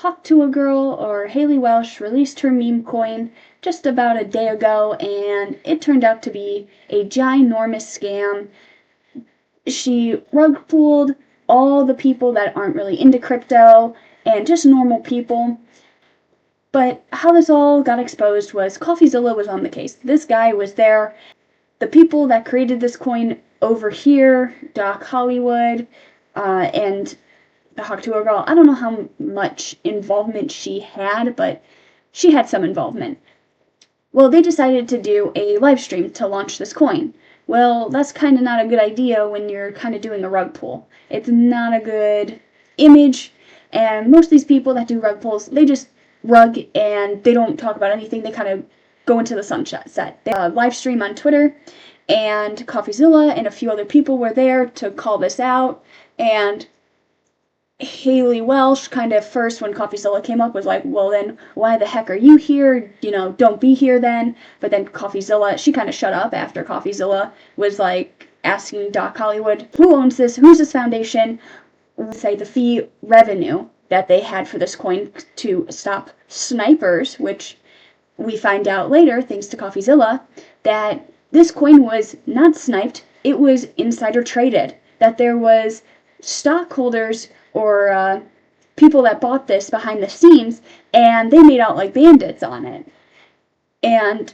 Talked to a girl, or Haley Welsh, released her meme coin just about a day ago, and it turned out to be a ginormous scam. She rug pulled all the people that aren't really into crypto and just normal people. But how this all got exposed was Coffeezilla was on the case. This guy was there. The people that created this coin over here, Doc Hollywood, and the Tuah girl, I don't know how much involvement she had, but she had some involvement. Well, they decided to do a live stream to launch this coin. Well, that's kind of not a good idea when you're kind of doing a rug pull. It's not a good image, and most of these people that do rug pulls, they just rug and they don't talk about anything. They kind of go into the sunset. They live stream on Twitter, and Coffeezilla and a few other people were there to call this out, and Haley Welsh kind of first, when Coffeezilla came up, was like, well then, why the heck are you here? You know, don't be here then. But then Coffeezilla, she kind of shut up after Coffeezilla was like asking Doc Hollywood, who owns this? Who's this foundation? Say the fee revenue that they had for this coin to stop snipers, which we find out later, thanks to Coffeezilla, that this coin was not sniped, it was insider traded. That there was stockholders or people that bought this behind the scenes, and they made out like bandits on it. And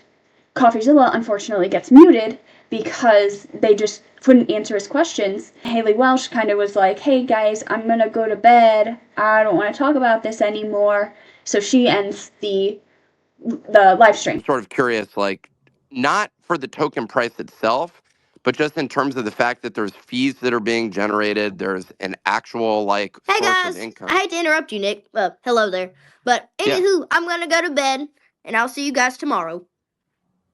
Coffeezilla unfortunately gets muted because they just couldn't answer his questions. Haley Welsh kind of was like, hey guys, I'm gonna go to bed, I don't want to talk about this anymore. So she ends the live stream. I'm sort of curious, like, not for the token price itself, but just in terms of the fact that there's fees that are being generated, there's an actual, like, hey source guys, of income. I hate to interrupt you, Nick. Well, hello there. But anywho, I'm gonna go to bed, and I'll see you guys tomorrow.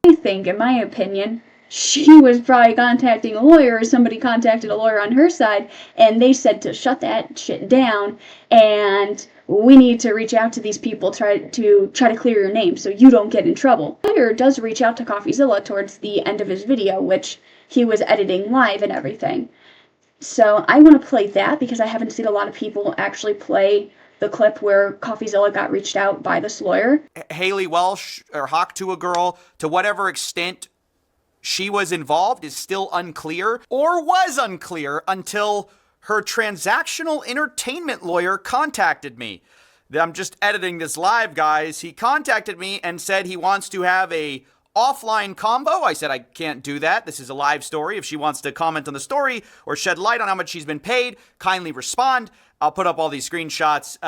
I think, in my opinion, she was probably contacting a lawyer, or somebody contacted a lawyer on her side, and they said to shut that shit down, and we need to reach out to these people, try to clear your name so you don't get in trouble. The lawyer does reach out to Coffeezilla towards the end of his video, which he was editing live and everything. So I want to play that because I haven't seen a lot of people actually play the clip where Coffeezilla got reached out by this lawyer. Haley Welsh, or Tuah girl, to whatever extent she was involved is still unclear, or was unclear until her transactional entertainment lawyer contacted me. I'm just editing this live, guys. He contacted me and said he wants to have a offline convo. I said I can't do that. This is a live story. If she wants to comment on the story or shed light on how much she's been paid, kindly respond. I'll put up all these screenshots.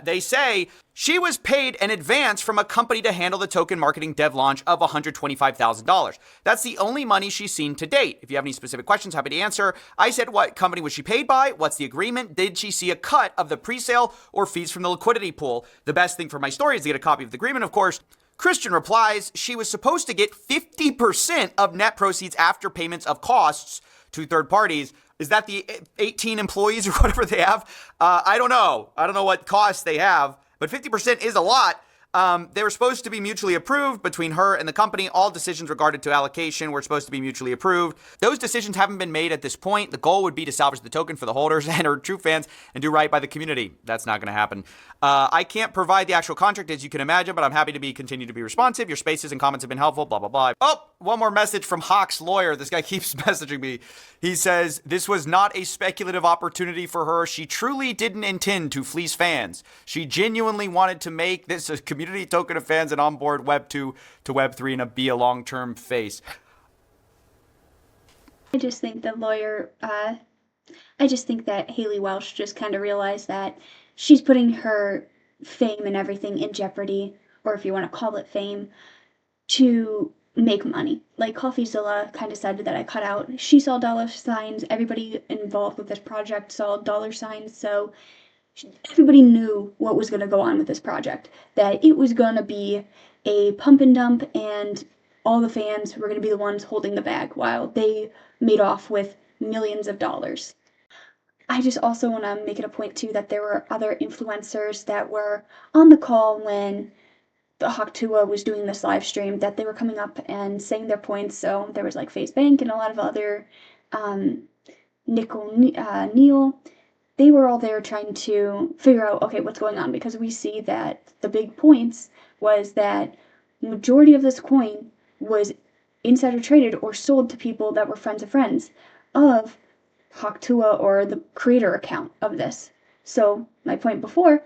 They say she was paid in advance from a company to handle the token marketing dev launch of $125,000. That's the only money she's seen to date. If you have any specific questions, happy to answer. I said, what company was she paid by? What's the agreement? Did she see a cut of the pre-sale or fees from the liquidity pool? The best thing for my story is to get a copy of the agreement, of course. Christian replies, she was supposed to get 50% of net proceeds after payments of costs to third parties. Is that the 18 employees or whatever they have? I don't know. I don't know what costs they have, but 50% is a lot. They were supposed to be mutually approved between her and the company. All decisions regarding to allocation were supposed to be mutually approved. Those decisions haven't been made at this point. The goal would be to salvage the token for the holders and her true fans and do right by the community. That's not going to happen. I can't provide the actual contract, as you can imagine, but I'm happy to continue to be responsive. Your spaces and comments have been helpful, blah, blah, blah. Oh, one more message from Hawk's lawyer. This guy keeps messaging me. He says, this was not a speculative opportunity for her. She truly didn't intend to fleece fans. She genuinely wanted to make this a community token of fans and onboard Web 2 to Web 3 and be a long-term face. I just think the lawyer, I just think that Haley Welsh just kind of realized that she's putting her fame and everything in jeopardy, or if you want to call it fame, to make money. Like Coffeezilla kind of said that I cut out. She saw dollar signs. Everybody involved with this project saw dollar signs. So everybody knew what was going to go on with this project. That it was going to be a pump and dump, and all the fans were going to be the ones holding the bag while they made off with millions of dollars. I just also want to make it a point too that there were other influencers that were on the call when the Tuah was doing this live stream, that they were coming up and saying their points. So there was like FaceBank and a lot of other Nickel Neal, they were all there trying to figure out, okay, what's going on, because we see that the big points was that majority of this coin was insider traded or sold to people that were friends of friends of Tuah or the creator account of this. So my point before,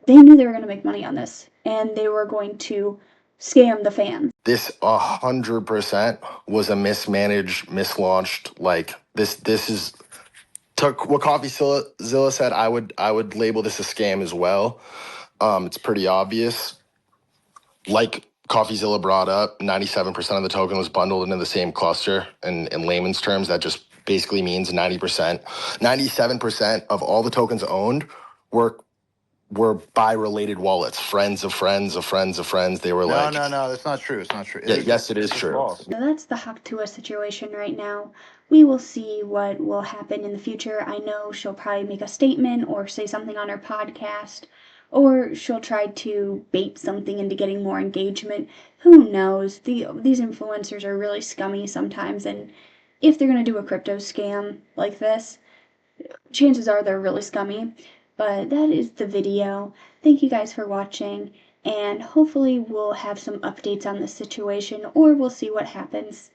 they knew they were going to make money on this, and they were going to scam the fans. This 100% was a mismanaged, mislaunched. Like this is took what Coffeezilla said. I would label this a scam as well. It's pretty obvious. Like Coffeezilla brought up, 97% of the token was bundled into the same cluster. And in layman's terms, that just basically means 90%, 97% of all the tokens owned were by related wallets, friends of friends of friends of friends. They were no, that's not true. It's not true. Yeah, yes, it is true. False. So that's the Tuah situation right now. We will see what will happen in the future. I know she'll probably make a statement or say something on her podcast, or she'll try to bait something into getting more engagement. Who knows? These influencers are really scummy sometimes, and if they're going to do a crypto scam like this, chances are they're really scummy. But that is the video. Thank you guys for watching, and hopefully we'll have some updates on this situation, or we'll see what happens.